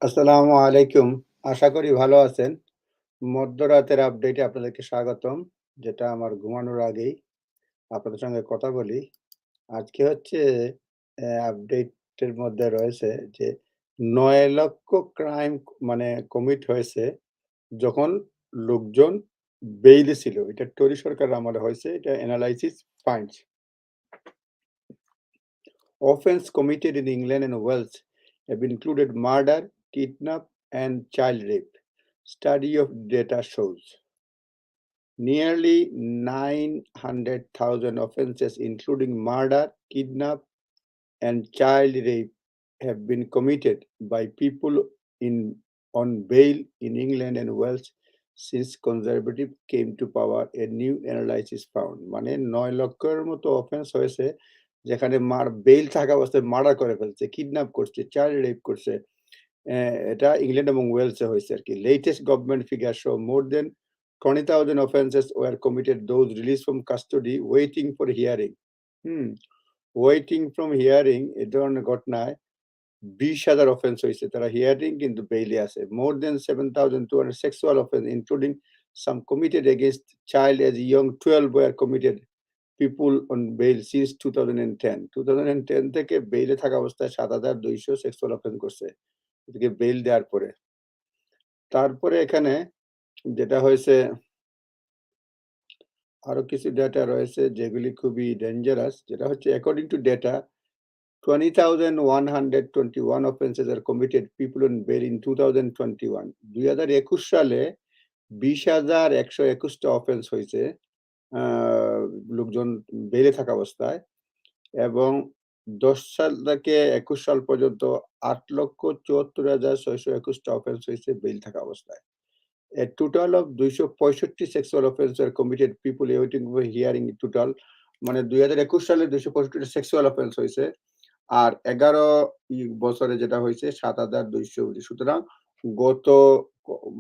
আসসালামু আলাইকুম। আশা করি ভালো আছেন। মধ্যরাতের আপডেটে আপনাদেরকে স্বাগতম। যেটা আমার ঘুমানোর আগেই আপনাদের সঙ্গে কথা বলি। আজকে হচ্ছে আপডেটের মধ্যে রয়েছে যে ৯ লক্ষ ক্রাইম মানে কমিট হয়েছে যখন লোকজন বেইলে ছিল। এটা টরি সরকারের আমলে হয়েছে। এটা analysis finds. Offense committed in England and Wales have included murder, kidnap, and child rape. Study of data shows nearly 900,000 offences, including murder, kidnap, and child rape, have been committed by people in on bail in England and Wales since Conservative came to power. A new analysis found মানে ৯ লক্ষের মতো offence হয়েছে যেখানে bail থাকা অবস্থায় murder করে ফেলছে, kidnap করছে, চাইল্ড রেপ করছে। এটা ইংল্যান্ড এবং ওয়েলসে হয়েছে আর কি। Latest government figure show more than 20,000 offences were committed, those released from custody waiting for hearing. Hmm waiting from hearing এ ধরনের ঘটনায় 20,000 অফেন্স হয়েছে, তারা হিয়ারিং কিন্তু বেইলে আছে। More than 7,200 sexual offence including some committed against child as young 12 were committed people on bail since 2010। 2010 থেকে Bailey থাকা অবস্থায় 7,200 সেক্সুয়াল অফেন্স করছে, এদিকে বেইল দেওয়ার পরে। তারপরে এখানে যেটা হয়েছে, আরো কিছু ডেটা রয়েছে যেগুলি খুবই ডেঞ্জারাস। যেটা হচ্ছে according to data 20,121 offenses are committed people on bail in 2021. 2021 সালে 20,121টা অফেন্স হয়েছে লোকজন বেইলে থাকা অবস্থায়, এবং 10 সাল থেকে 21 সাল পর্যন্ত 8,74,621টা অফেন্স হয়েছে বেইল থাকা অবস্থায়। A total of 265 sexual offenses were committed people awaiting for hearing total মানে 2021 সালে 265টা সেক্সুয়াল অফেন্স হয়েছে, আর 11 বছরে যেটা হয়েছে 7,219। সুতরাং গত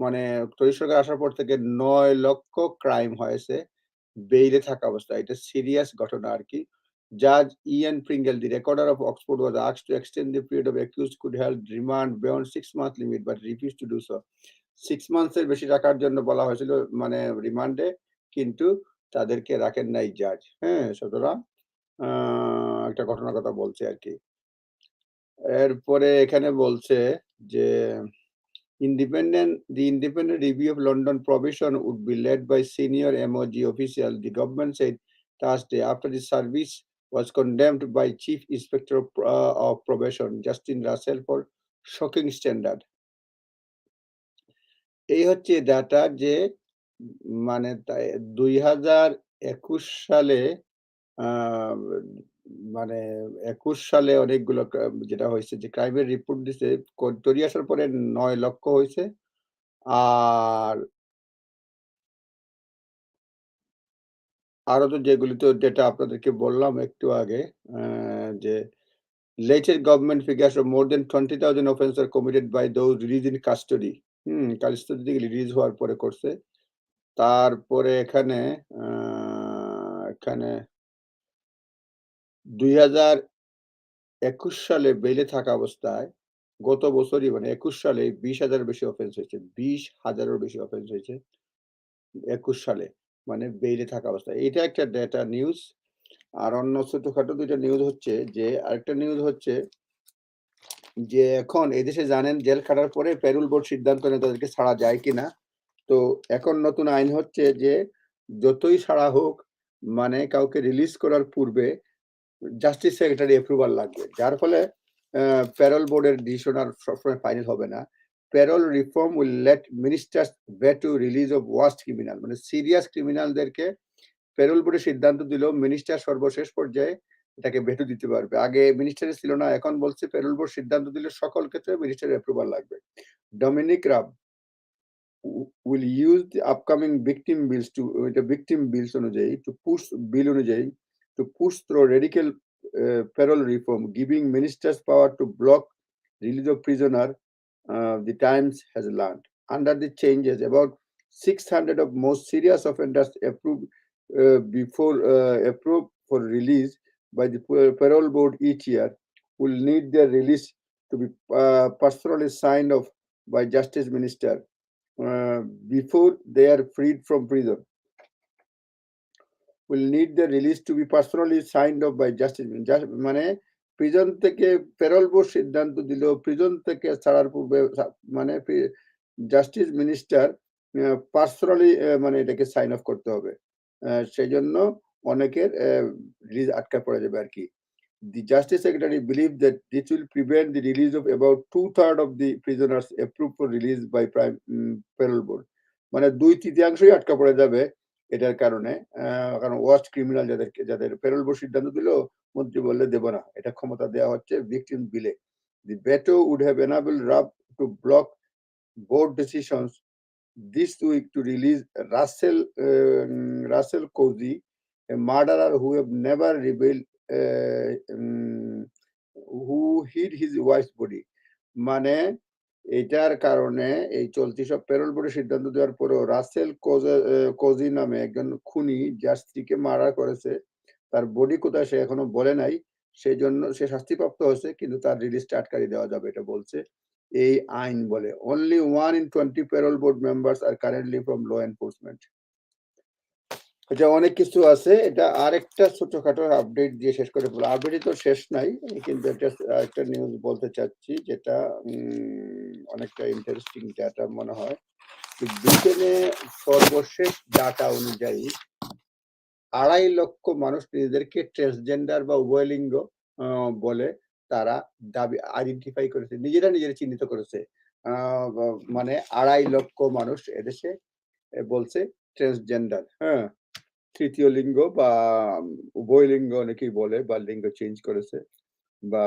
মানে তৈরি সরকার আসার পর থেকে ৯ লক্ষ ক্রাইম হয়েছে বেইলে থাকা অবস্থায়। এটা সিরিয়াস ঘটনা আরকি। Judge Ian Pringle, the recorder of Oxford, was asked to extend the period of accused could hold remand beyond 6-month limit but refused to do so. 6 months এর বেশি রাখার জন্য বলা হয়েছিল মানে রিমান্ডে, কিন্তু তাদেরকে রাখেন নাই জাজ। হ্যাঁ? সুতরাং আ একটা ঘটনার কথা বলছে আরকি। এরপরে এখানে বলছে যে the independent review of London probation would be led by senior MOD official, the government said Thursday, after the service was condemned by Chief Inspector of Probation, Justin Russell, for shocking standard. এই হচ্ছে data যে মানে 2021 সালে আ মানে ২১ সালে অনেকগুলো যেটা হয়েছে যে ক্রাইমের রিপোর্ট দিছে, তৈরি আসার পরে ৯ লক্ষ হইছে। আর আরো তো যেগুলি তো ডেটা আপনাদেরকে বললাম একটু আগে, যে latest government figures of more than 20,000 offenses are committed by those released in custody. Custody থেকে রিলিজ হওয়ার পরে করছে। তারপরে এখানে আ এখানে ২০২১ সালে বেইলে থাকা অবস্থায় গত বছরই মানে ২১ সালে ২০,০০০ বেশি অফেন্স হয়েছে। ২০,০০০ বেশি অফেন্স হয়েছে ২১ সালে। মানে বেইলে থাকা অবস্থায়। এটা একটা ডেটা নিউজ। আর অন্য ছোটখাটো ২ টা নিউজ হচ্ছে যে, আরেকটা নিউজ হচ্ছে যে এখন এদেশে জানেন জেল খাটার পরে প্যারোল বোর্ড সিদ্ধান্ত নেয় তাদেরকে ছাড়া যায় কিনা। তো এখন নতুন আইন হচ্ছে যে যতই ছাড়া হোক, মানে কাউকে রিলিজ করার পূর্বে জাস্টিস সেক্রেটারি অ্যাপ্রুভাল লাগবে। যার ফলে প্যারোল বোর্ডের ডিসিশন আর সবসময় ফাইনাল হবে না। Parole reform will late ministers veto release of worst criminal, মানে সিরিয়াস ক্রিমিনালদেরকে প্যারোল বোর্ডে সিদ্ধান্ত দিলেও মিনিস্টার সর্বশেষ পর্যায়ে এটাকে ভেটো দিতে পারবে। আগে মিনিস্টারের ছিল না, এখন বলছে প্যারোল বোর্ড সিদ্ধান্ত দিলে সকল ক্ষেত্রে মিনিস্টারের অ্যাপ্রুভাল লাগবে। Dominic Raab will use the upcoming victim bills to the victim bills অনুযায়ী to push bill অনুযায়ী to push through radical parole reform, giving ministers power to block release of prisoner. The Times has learned. Under the changes, about 600 of most serious offenders approved approved for release by the parole board each year will need their release to be personally signed off by Justice Minister before they are freed from prison. Will need the release to be personally signed off by Justice মানে prison থেকে parole board সিদ্ধান্ত দিল prison থেকে ছাড়ার পূর্বে মানে justice minister personally মানে এটাকে সাইন অফ করতে হবে সেই জন্য অনেকের রিলিজ আটকা পড়ে যাবে আর কি The Justice Secretary believed that this will prevent the release of about 2/3 of the prisoners approved for release by parole board. মানে 2/3 আটকা পড়ে যাবে এটার কারণে কারণ ওয়ার্স্ট ক্রিমিনাল যাদের প্যারোল বোর্ড সিদ্ধান্ত দিল মন্ত্রী বললে দেব না এটা ক্ষমতা দেওয়া হচ্ছে ভিকটিম বিলে The veto would have enabled RAB to block board decisions this week to release Russell Cozy, a murderer who have never revealed who hid his wife's body. মানে এটার কারণে এই চলতি সব প্যারোল বোর্ডের সিদ্ধান্ত দেওয়ার পরেও রাসেল কোজি নামে একজন খুনি যার স্ত্রীকে মার্ডার করেছে তার বডি কোথায় সে এখনো বলে নাই সেই জন্য সে শাস্তিপ্রাপ্ত হয়েছে কিন্তু তার রিলিজটা আটকারি দেওয়া যাবে এটা বলছে এই আইন বলে only 1 in 20 parole board members are currently from law enforcement এটা অনেক কিছু আছে এটা আরেকটা ছোটখাটো আপডেট দিয়ে শেষ করে বলবো আপডেটই তো শেষ নাই কিন্তু একটা নিউজ বলতে চাচ্ছি যেটা অনেকটা ইন্টারেস্টিং ডাটা মনে হয় ব্রিটেনে সর্বশেষ ডাটা অনুযায়ী 2.5 লক্ষ মানুষ নিজেদেরকে ট্রান্সজেন্ডার বা উভয়লিঙ্গ বলে তারা দাবি আইডেন্টিফাই করেছে নিজেরা চিহ্নিত করেছে মানে 2.5 লক্ষ মানুষ এদেশে বলছে ট্রান্সজেন্ডার হ্যাঁ তৃতীয় লিঙ্গ বা উভয় লিঙ্গ অনেকেই বলে বা লিঙ্গ চেঞ্জ করেছে বা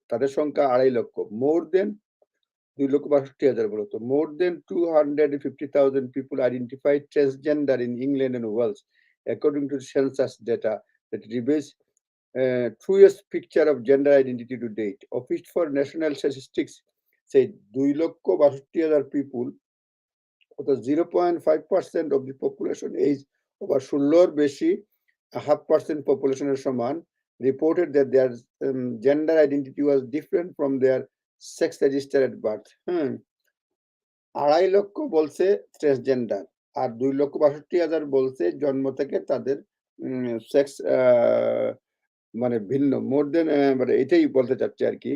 তাদের সংখ্যা 2.5 লক্ষ মোর দেন 2,62,000 বলতো more than 250,000 people identified transgender in England and Wales according to census data that reveals truest picture of gender identity to date. Office for National Statistics said 2,62,000 people or 0.5% of the population age over 16 বেশি 0.5% population সমান reported that their gender identity was different from their sex register at birth. 2.5 লক্ষ বলছে transgender আর 2,62,000 বলছে জন্ম থেকে তাদের sex মানে ভিন্ন মোর দেন মানে এটাই বলতে চাচ্ছে আর কি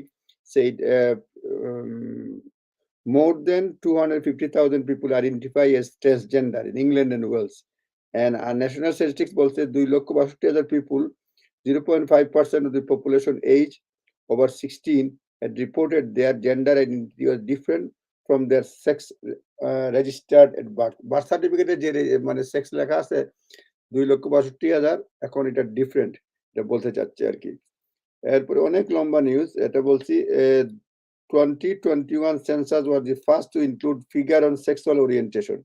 সেই more than 250,000 people identify as transgender in England and Wales and our national statistics বলছে 2,62,000 people 0.5% of the population age over 16 had reported their gender identity was different from their sex registered at birth certificate যে মানে sex লেখা আছে 2,62,000 এখন এটা different এটা বলতে চাচ্ছে আর কি এরপরে অনেক লম্বা নিউজ এটা বলছি 2021 census was the first to include figure on sexual orientation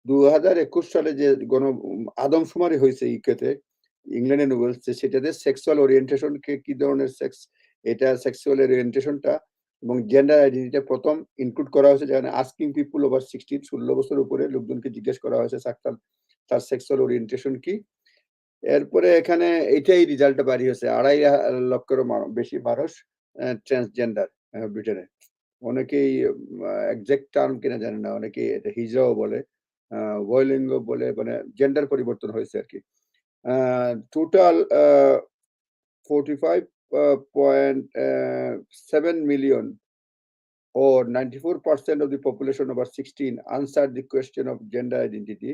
2021 সালে যে আদমশুমারি হয়েছে ইউকেতে ইংল্যান্ড এন্ড ওয়েলসে সেটাতে সেক্সুয়াল ওরিয়েন্টেশন কে কি ধরনের সেক্স এটা সেক্সুয়াল ওরিয়েন্টেশনটা এবং জেন্ডার আইডেন্টিটিটা প্রথম ইনক্লুড করা হয়েছে যেখানে আস্কিং পিপল ওভার 16 বছর উপরে লোকজনকে জিজ্ঞেস করা হয়েছে তার সেক্সুয়াল ওরিয়েন্টেশন কি এরপরে এখানে এটাই রেজাল্টটা বাড়ি হয়েছে 2.5 লক্ষেরও বেশি মানুষ ট্রান্সজেন্ডার ব্রিটেনে অনেকেই এক্সাক্ট টার্ম কিনা জানে না অনেকেই এটা হিজড়াও বলে উভয়লিঙ্গ বলে মানে জেন্ডার পরিবর্তন হয়েছে আর কি total 45.7 million or 94% of the population over 16 answered the question of gender identity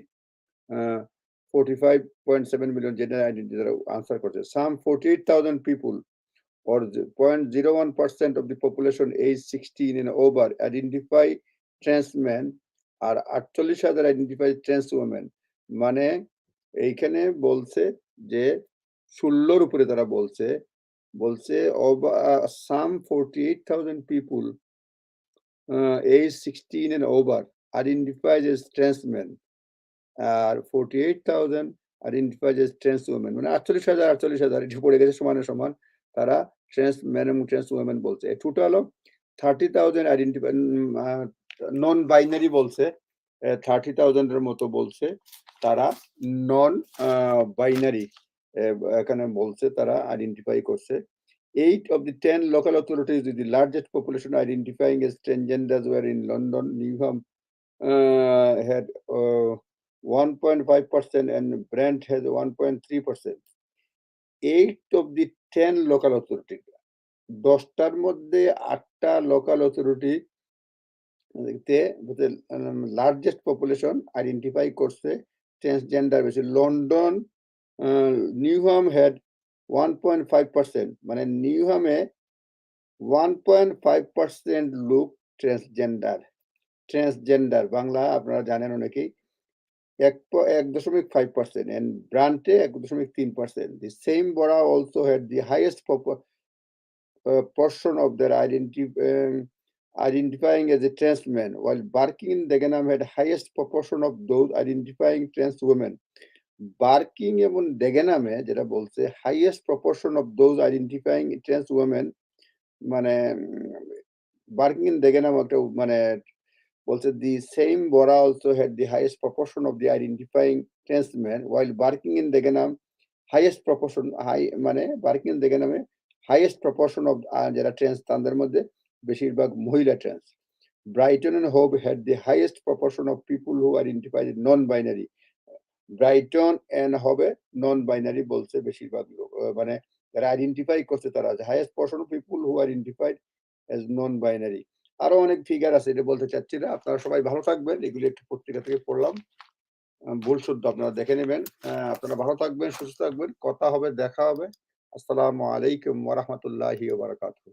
45.7 million gender identity answer করছে some 48,000 people or 0.01% of the population age 16 and over identify trans men আর 48,000 identify trans women মানে এইখানে বলছে যে 16 উপরে তারা বলছে some 48,000 people age 16 and over identifies as trans men আর 48,000 identifies as trans women মানে 48,000 এটা পড়ে গেছে সমান তারা ট্রান্স ম্যান এবং ট্রান্স ওমেন বলছে টোটাল 30,000 আইডেন্টিফাই নন বাইনারি বলছে 30,000 এর মতো বলছে তারা নন বাইনারি এখানে বলছে তারা আইডেন্টিফাই করছে 8 of the 10 local authorities with the largest population identifying as transgenders were in London. Newham had 1.5% and Brent has 1.3%. 8 of the 10 local authority. 10টার মধ্যে 8টা লোকাল অথরিটি তে লার্জেস্ট পপুলেশন আইডেন্টিফাই করছে ট্রান্সজেন্ডার বেশি। London Newham had 1.5%, মানে নিউহামে 1.5% লোক transgender. Transgender Bangla আপনারা জানেন অনেকেই। 1.5% and Brante 1.3%. The same Bora also had the highest portion of their identifying as a trans man, while Barking in Dagenham had highest proportion of those identifying trans women. Barking এবং ডেগেনামে যেটা বলছে highest proportion of those identifying trans women, মানে Barking in ডেগেনাম একটা মানে বলছে the same Bora also had the highest proportion of the identifying trans men, while Barking in Dagenham highest proportion মানে Barking in ডেগেনামে highest proportion of যারা trans তাদের মধ্যে বেশিরভাগ মহিলা trans. Brighton and Hove had the highest proportion of people who identified non-binary. Brighton and Hove non-binary বলছে বেশিরভাগ লোক, মানে যারা আইডেন্টিফাই করছে তারা highest portion of people who identified as non-binary. আরো অনেক ফিগার আছে, এটা বলতে চাচ্ছি না। আপনারা সবাই ভালো থাকবেন। এগুলি একটু পত্রিকা থেকে পড়লাম, ভুল শুদ্ধ আপনারা দেখে নেবেন। আপনারা ভালো থাকবেন, সুস্থ থাকবেন। কথা হবে, দেখা হবে। আসসালামু আলাইকুম ওয়া রাহমাতুল্লাহি ওয়া বারাকাতুহু।